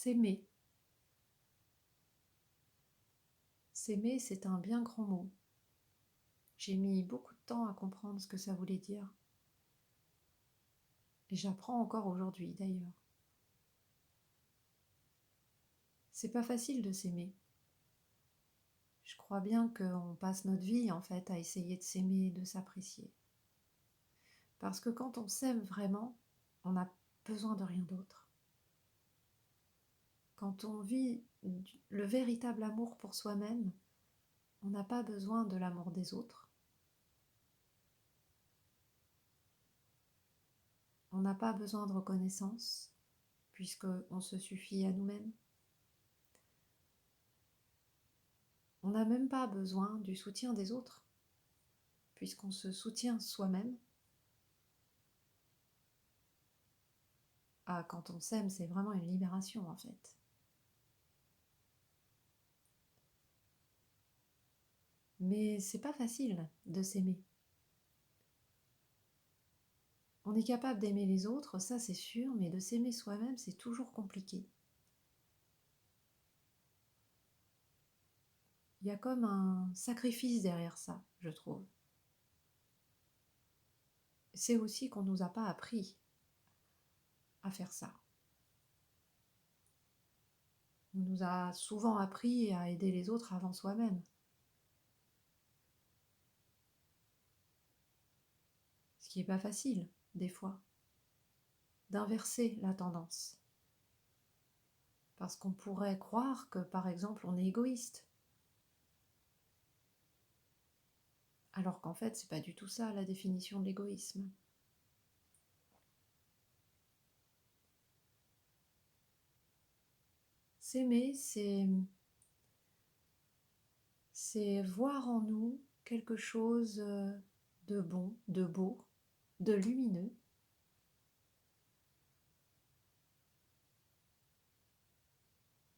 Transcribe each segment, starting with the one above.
S'aimer. S'aimer, c'est un bien grand mot. J'ai mis beaucoup de temps à comprendre ce que ça voulait dire. Et j'apprends encore aujourd'hui d'ailleurs. C'est pas facile de s'aimer. Je crois bien qu'on passe notre vie en fait à essayer de s'aimer, de s'apprécier. Parce que quand on s'aime vraiment, on n'a besoin de rien d'autre. Quand on vit le véritable amour pour soi-même, on n'a pas besoin de l'amour des autres. On n'a pas besoin de reconnaissance, puisqu'on se suffit à nous-mêmes. On n'a même pas besoin du soutien des autres, puisqu'on se soutient soi-même. Ah, quand on s'aime, c'est vraiment une libération en fait. Mais c'est pas facile de s'aimer. On est capable d'aimer les autres, ça c'est sûr, mais de s'aimer soi-même, c'est toujours compliqué. Il y a comme un sacrifice derrière ça, je trouve. C'est aussi qu'on ne nous a pas appris à faire ça. On nous a souvent appris à aider les autres avant soi-même. Ce qui n'est pas facile, des fois, d'inverser la tendance. Parce qu'on pourrait croire que, par exemple, on est égoïste. Alors qu'en fait, c'est pas du tout ça la définition de l'égoïsme. S'aimer, c'est voir en nous quelque chose de bon, de beau, de lumineux.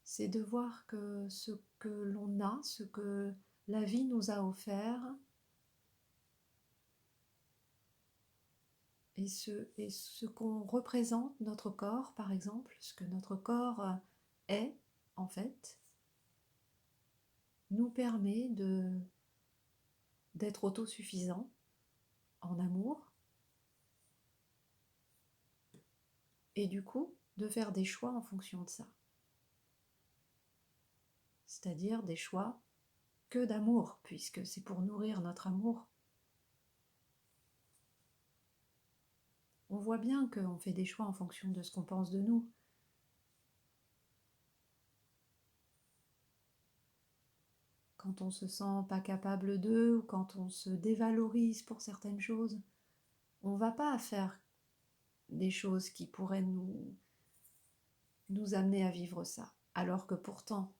C'est de voir que ce que l'on a, ce que la vie nous a offert, et ce qu'on représente, notre corps par exemple, ce que notre corps est en fait, nous permet d'être autosuffisant en amour et du coup de faire des choix en fonction de ça. C'est-à-dire des choix que d'amour, puisque c'est pour nourrir notre amour. On voit bien qu'on fait des choix en fonction de ce qu'on pense de nous. Quand on se sent pas capable d'eux ou quand on se dévalorise pour certaines choses, on va pas faire des choses qui pourraient nous amener à vivre ça, alors que pourtant,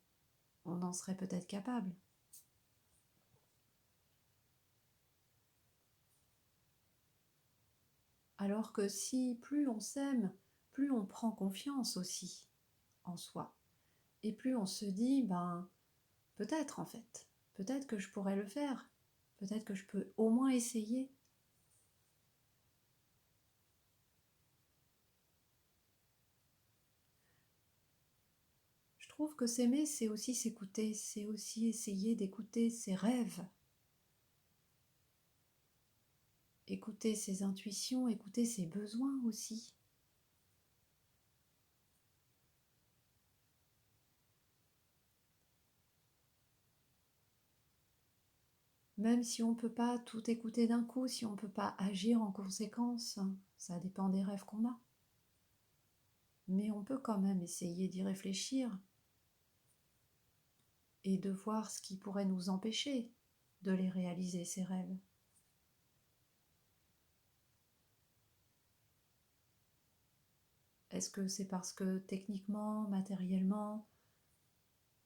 on en serait peut-être capable. Alors que si plus on s'aime, plus on prend confiance aussi en soi. Et plus on se dit, peut-être en fait, peut-être que je pourrais le faire, peut-être que je peux au moins essayer. Je trouve que s'aimer, c'est aussi s'écouter, c'est aussi essayer d'écouter ses rêves, écouter ses intuitions, écouter ses besoins aussi. Même si on ne peut pas tout écouter d'un coup, si on ne peut pas agir en conséquence, ça dépend des rêves qu'on a. Mais on peut quand même essayer d'y réfléchir et de voir ce qui pourrait nous empêcher de les réaliser, ces rêves. Est-ce que c'est parce que techniquement, matériellement,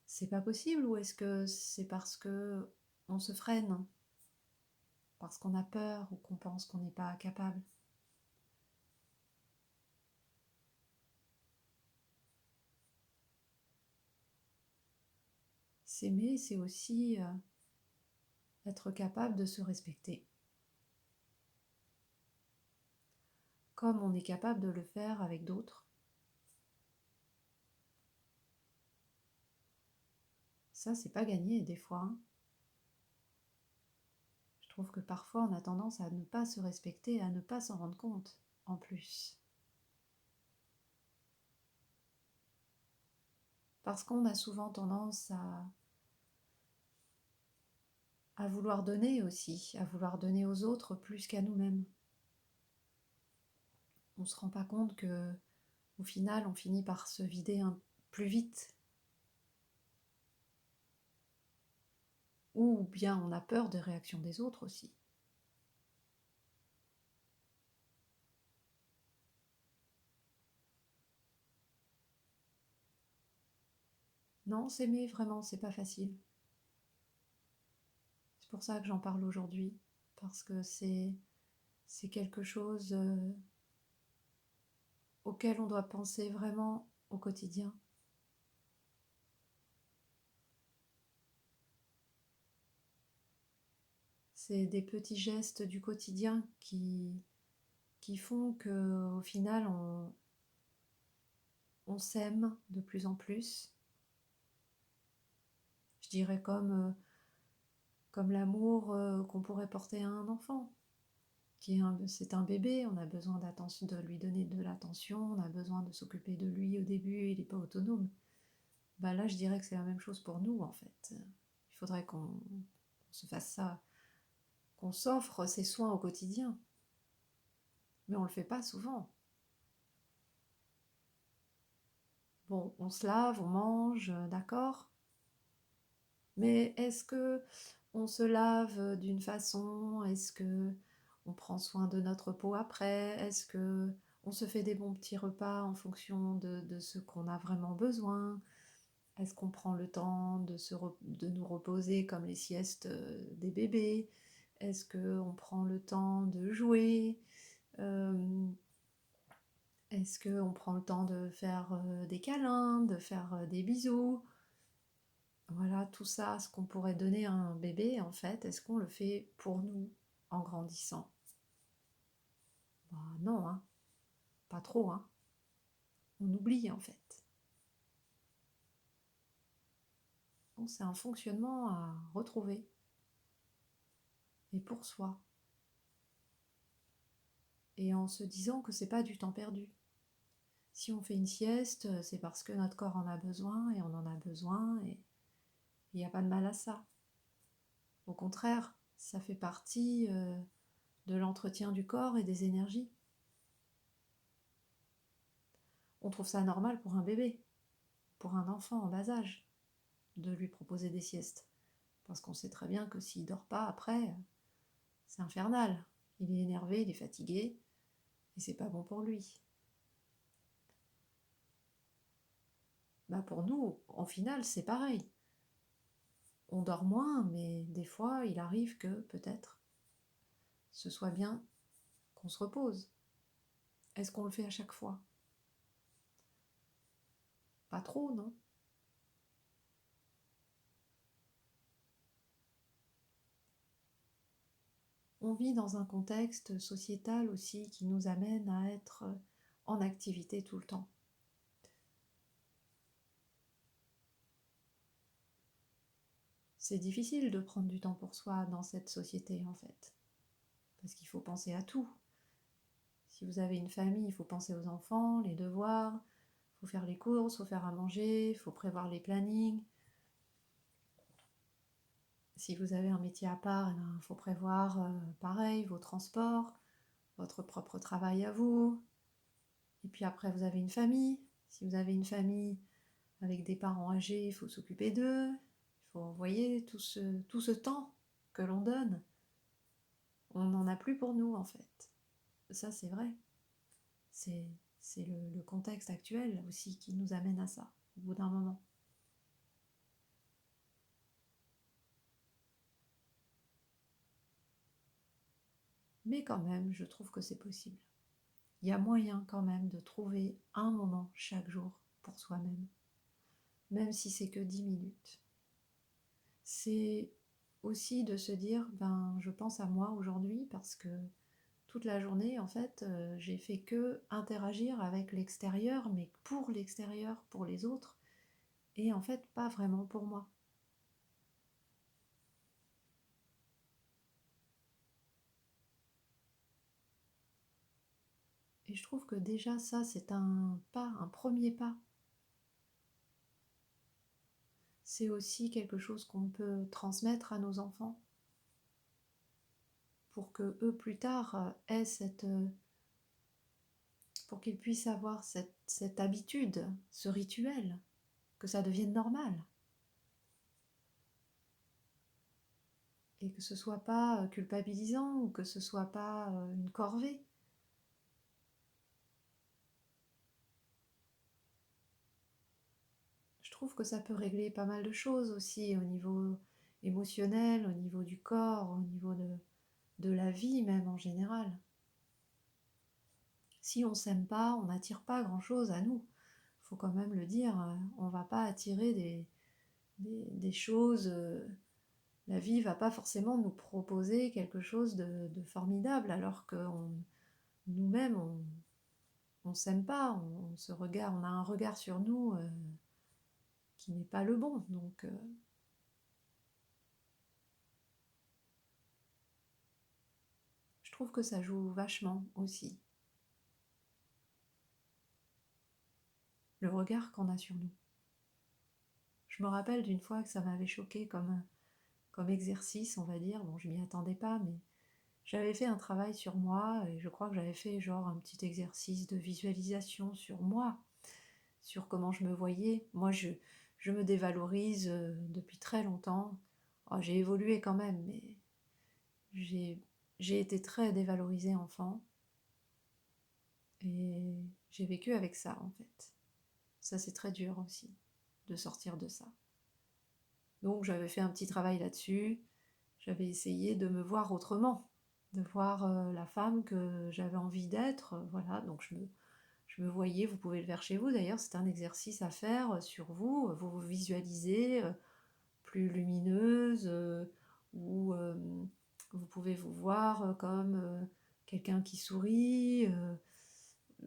c'est pas possible, ou est-ce que c'est parce que on se freine, parce qu'on a peur ou qu'on pense qu'on n'est pas capable? S'aimer, c'est aussi être capable de se respecter, comme on est capable de le faire avec d'autres. Ça, c'est pas gagné des fois, hein. Je trouve que parfois on a tendance à ne pas se respecter, à ne pas s'en rendre compte, en plus. Parce qu'on a souvent tendance à vouloir donner aussi, à vouloir donner aux autres plus qu'à nous-mêmes. On se rend pas compte que, au final, on finit par se vider plus vite. Ou bien on a peur des réactions des autres aussi. Non, s'aimer vraiment, c'est pas facile. C'est pour ça que j'en parle aujourd'hui, parce que c'est quelque chose auquel on doit penser vraiment au quotidien. C'est des petits gestes du quotidien qui font qu'au final on s'aime de plus en plus. Je dirais comme l'amour qu'on pourrait porter à un enfant. C'est un bébé, on a besoin d'attention, de lui donner de l'attention, on a besoin de s'occuper de lui au début, il n'est pas autonome. Bah là, je dirais que c'est la même chose pour nous, en fait. Il faudrait qu'on se fasse ça, qu'on s'offre ces soins au quotidien. Mais on ne le fait pas souvent. Bon, on se lave, on mange, d'accord. Mais est-ce que on se lave d'une façon? Est-ce que on prend soin de notre peau après? Est-ce que on se fait des bons petits repas en fonction de ce qu'on a vraiment besoin? Est-ce qu'on prend le temps de nous reposer comme les siestes des bébés? Est-ce qu'on prend le temps de jouer? Est-ce qu'on prend le temps de faire des câlins, de faire des bisous? Voilà, tout ça, ce qu'on pourrait donner à un bébé, en fait, est-ce qu'on le fait pour nous en grandissant? Bah non, hein, pas trop, hein. On oublie, en fait. Donc c'est un fonctionnement à retrouver, et pour soi. Et en se disant que c'est pas du temps perdu. Si on fait une sieste, c'est parce que notre corps en a besoin, et on en a besoin, et il n'y a pas de mal à ça. Au contraire, ça fait partie de l'entretien du corps et des énergies. On trouve ça normal pour un bébé, pour un enfant en bas âge, de lui proposer des siestes. Parce qu'on sait très bien que s'il dort pas après, c'est infernal. Il est énervé, il est fatigué, et c'est pas bon pour lui. Bah pour nous, en final, c'est pareil. On dort moins, mais des fois, il arrive que, peut-être, ce soit bien qu'on se repose. Est-ce qu'on le fait à chaque fois? Pas trop, non? On vit dans un contexte sociétal aussi qui nous amène à être en activité tout le temps. C'est difficile de prendre du temps pour soi dans cette société, en fait, parce qu'il faut penser à tout. Si vous avez une famille, il faut penser aux enfants, les devoirs, il faut faire les courses, il faut faire à manger, il faut prévoir les plannings. Si vous avez un métier à part, il faut prévoir pareil, vos transports, votre propre travail à vous. Et puis après, vous avez une famille. Si vous avez une famille avec des parents âgés, il faut s'occuper d'eux. Il faut, vous voyez, tout ce temps que l'on donne, on n'en a plus pour nous en fait. Ça, c'est vrai. C'est, c'est le contexte actuel aussi qui nous amène à ça, au bout d'un moment. Mais quand même, je trouve que c'est possible. Il y a moyen quand même de trouver un moment chaque jour pour soi-même, même si c'est que 10 minutes. C'est aussi de se dire, ben, je pense à moi aujourd'hui parce que toute la journée, en fait, j'ai fait que interagir avec l'extérieur, mais pour l'extérieur, pour les autres, et en fait, pas vraiment pour moi. Et je trouve que déjà ça, c'est un pas, un premier pas. C'est aussi quelque chose qu'on peut transmettre à nos enfants pour que eux plus tard aient pour qu'ils puissent avoir cette habitude, ce rituel, que ça devienne normal et que ce soit pas culpabilisant ou que ce soit pas une corvée. Je trouve que ça peut régler pas mal de choses aussi au niveau émotionnel, au niveau du corps, au niveau de la vie même en général. Si on s'aime pas, on n'attire pas grand-chose à nous. Faut quand même le dire, on va pas attirer des choses. La vie va pas forcément nous proposer quelque chose de formidable, alors que nous-mêmes, on s'aime pas, on se regarde, on a un regard sur nous qui n'est pas le bon. Donc, je trouve que ça joue vachement aussi, le regard qu'on a sur nous. Je me rappelle d'une fois que ça m'avait choqué comme exercice, on va dire. Bon, je m'y attendais pas, mais j'avais fait un travail sur moi et je crois que j'avais fait genre un petit exercice de visualisation sur moi, sur comment je me voyais. Moi, je me dévalorise depuis très longtemps. Oh, j'ai évolué quand même, mais j'ai, j'ai été très dévalorisée enfant et j'ai vécu avec ça en fait. Ça, c'est très dur aussi de sortir de ça. Donc, j'avais fait un petit travail là-dessus. J'avais essayé de me voir autrement, de voir la femme que j'avais envie d'être. Voilà, donc je me voyais, vous pouvez le faire chez vous d'ailleurs, c'est un exercice à faire sur vous. Vous vous visualisez plus lumineuse, ou vous pouvez vous voir comme quelqu'un qui sourit.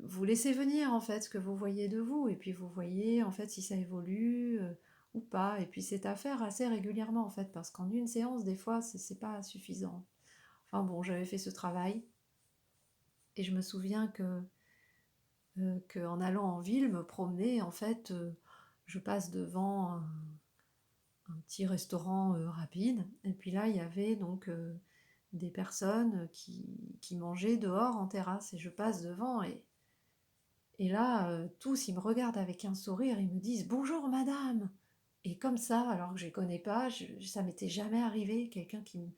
Vous laissez venir en fait ce que vous voyez de vous, et puis vous voyez en fait si ça évolue ou pas. Et puis c'est à faire assez régulièrement en fait, parce qu'en une séance, des fois, c'est pas suffisant. Enfin bon, j'avais fait ce travail, et je me souviens que en allant en ville, me promener, en fait, je passe devant un petit restaurant rapide, et puis là, il y avait donc des personnes qui mangeaient dehors en terrasse, et je passe devant, et là, tous, ils me regardent avec un sourire, ils me disent «Bonjour madame!» Et comme ça, alors que je les connais pas, ça m'était jamais arrivé, quelqu'un qui me...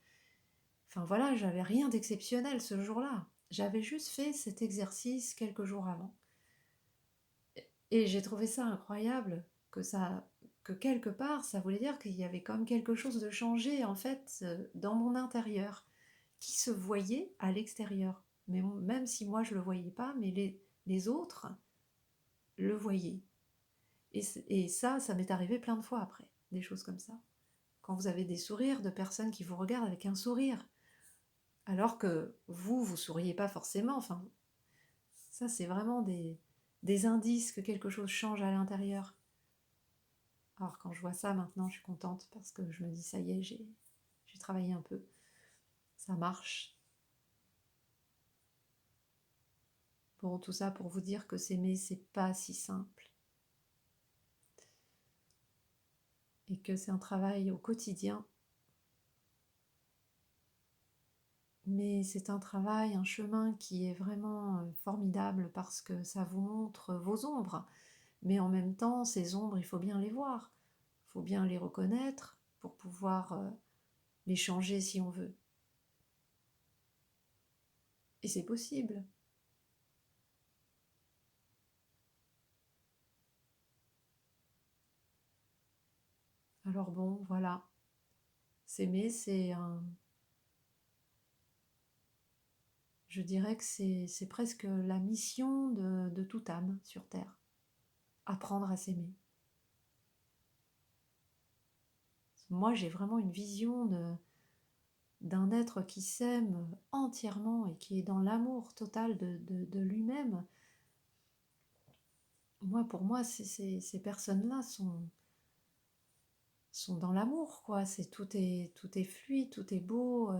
Enfin voilà, j'avais rien d'exceptionnel ce jour-là. J'avais juste fait cet exercice quelques jours avant. Et j'ai trouvé ça incroyable, que quelque part, ça voulait dire qu'il y avait comme quelque chose de changé, en fait, dans mon intérieur, qui se voyait à l'extérieur. Mais même si moi je le voyais pas, mais les autres le voyaient. Et ça m'est arrivé plein de fois après, des choses comme ça. Quand vous avez des sourires de personnes qui vous regardent avec un sourire, alors que vous souriez pas forcément. Enfin, ça, c'est vraiment des indices que quelque chose change à l'intérieur. Alors quand je vois ça maintenant, je suis contente parce que je me dis ça y est, j'ai travaillé un peu, ça marche. Bon, tout ça pour vous dire que s'aimer, c'est pas si simple et que c'est un travail au quotidien. Mais c'est un travail, un chemin qui est vraiment formidable parce que ça vous montre vos ombres. Mais en même temps, ces ombres, il faut bien les voir, il faut bien les reconnaître pour pouvoir les changer si on veut. Et c'est possible. Alors bon, voilà. S'aimer, c'est un... Je dirais que c'est presque la mission de toute âme sur Terre. Apprendre à s'aimer. Moi, j'ai vraiment une vision d'un être qui s'aime entièrement et qui est dans l'amour total de lui-même. Moi, pour moi, ces personnes-là sont dans l'amour, quoi. Tout est fluide, tout est beau.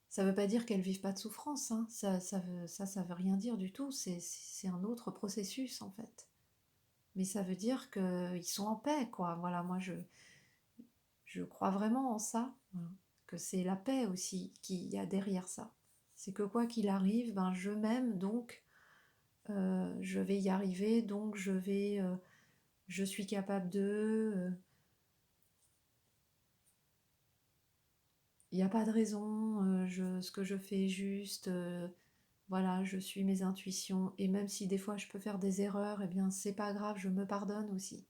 Ça veut pas dire qu'elles vivent pas de souffrance, hein. Ça veut rien dire du tout. C'est un autre processus, en fait. Mais ça veut dire qu'ils sont en paix, quoi. Voilà, moi, je crois vraiment en ça, voilà. Que c'est la paix aussi qu'il y a derrière ça. C'est que quoi qu'il arrive, ben, je m'aime, donc je vais y arriver, donc je suis capable de... Il n'y a pas de raison, ce que je fais est juste, voilà, je suis mes intuitions, et même si des fois je peux faire des erreurs, eh bien c'est pas grave, je me pardonne aussi.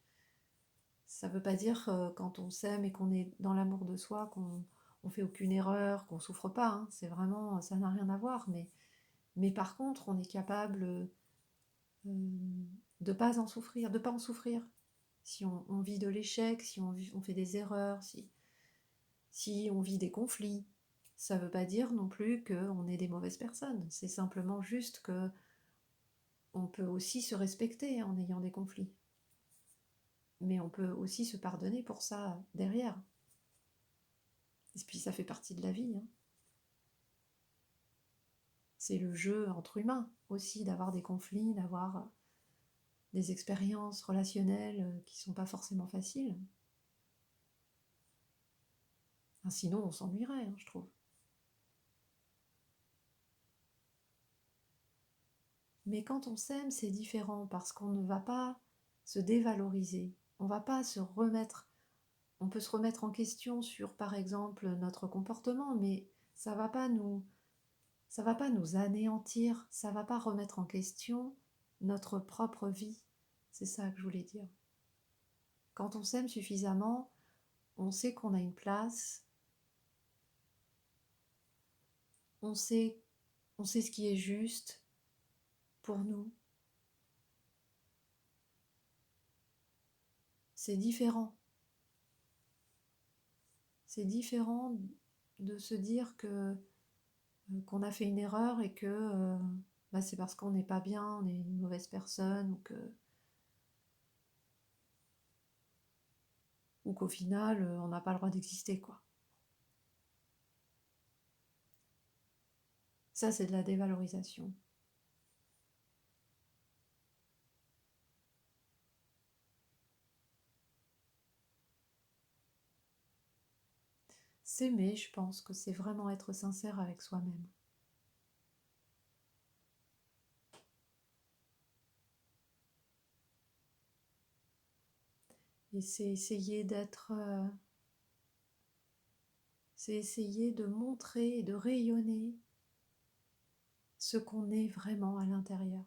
Ça veut pas dire quand on s'aime et qu'on est dans l'amour de soi qu'on on fait aucune erreur, qu'on souffre pas, hein. C'est vraiment, ça n'a rien à voir, mais par contre on est capable de pas en souffrir, de pas en souffrir. Si on vit de l'échec, si on fait des erreurs, si on vit des conflits, ça veut pas dire non plus qu'on est des mauvaises personnes. C'est simplement juste que on peut aussi se respecter en ayant des conflits. Mais on peut aussi se pardonner pour ça derrière. Et puis ça fait partie de la vie, hein. C'est le jeu entre humains aussi, d'avoir des conflits, d'avoir des expériences relationnelles qui sont pas forcément faciles. Enfin, sinon on s'ennuierait, hein, je trouve. Mais quand on s'aime, c'est différent parce qu'on ne va pas se dévaloriser. On va pas se remettre. On peut se remettre en question sur, par exemple, notre comportement, mais ça va pas nous, ça va pas nous anéantir. Ça va pas remettre en question notre propre vie. C'est ça que je voulais dire. Quand on s'aime suffisamment, on sait qu'on a une place. On sait, on sait ce qui est juste pour nous. C'est différent. C'est différent de se dire que qu'on a fait une erreur et que bah, c'est parce qu'on n'est pas bien, on est une mauvaise personne, ou qu'au final on n'a pas le droit d'exister, quoi. Ça, c'est de la dévalorisation. S'aimer, je pense que c'est vraiment être sincère avec soi-même. Et c'est essayer de montrer et de rayonner ce qu'on est vraiment à l'intérieur.